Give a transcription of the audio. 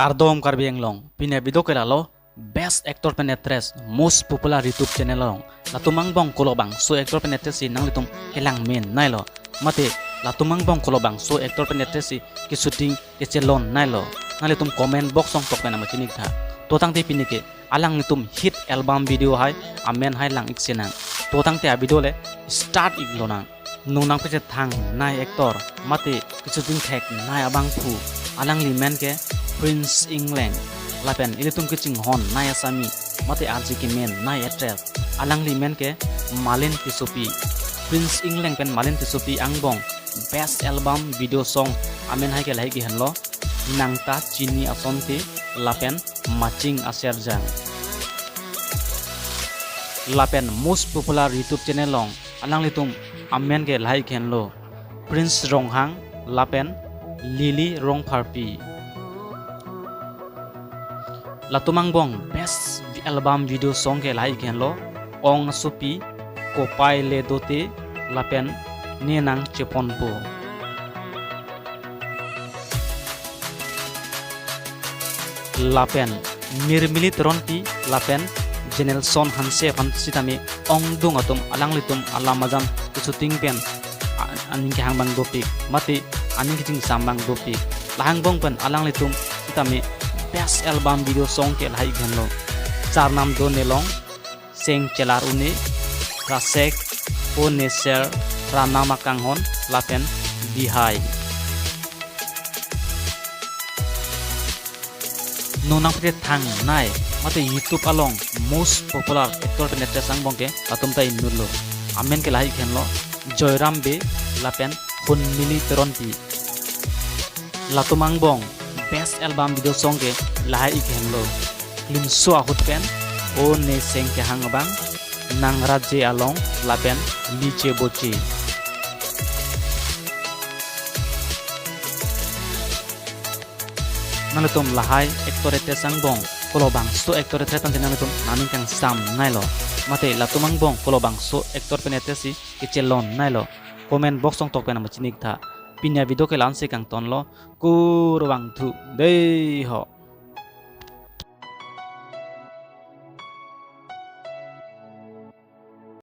Kardom karbieng long pine video ke lalo best actor penetres most popular YouTube channel long latumang bong kolobang so actor penetres si nang litum helang men nailo mate latumang bong kolobang so actor penetres si ki shooting ke chelon nailo nalitum comment box song tok pena machinik tha totang te pinike alang litum hit album video hai amen hai lang iksenang totang te video le start iglona nunang pe thang nai actor mate ki shooting thek nai abang phu alang limen ke Prince England lapen ilitum kicing hon nai asami mate arji ki men nai actress alang li men ke Malin Tisopi Prince England pen Malin Tisopi angbong best album video song amen hai ke lai ki hanlo nangta chini asonti lapen matching aserjang lapen most popular YouTube channel long alang litum amen ke lai khenlo Prince Ronghang lapen Lily Rongparpi latumang bong best album video song ke lai khenlo ong supi kopai le dote lapen nenang cheponpo lapen mirmilit ronti lapen Jenelson hanse fan sitami ong dung atum alang litum alamazam shooting pen aning ke hangbang dopik mati aning kiting sambang dopik lahang bong pen alang litum sitami best album video song ke lai ghenlo char nam do nelong seng chelar une kasek o neser rana makanghon lapen dihai nonang pete thang nai mate YouTube along most popular actor penetre sang bongke atum tai nurlo amen ke lai ghenlo joyram be lapen hun mili teronti latumang bong best album video song ke lahai ikhenlo lim so ahut pen o ne seng ke hangbang nang raje along lapen liche bochi nalitum lahai actor ete sangbong kolobang so actor ete tan nalitum naning kang sam nailo mate latumang bong kolobang so actor penete si kechelon nailo comment box song tok pena machinik tha pinya video ke lanse kang tonlo kurwang thu dei ho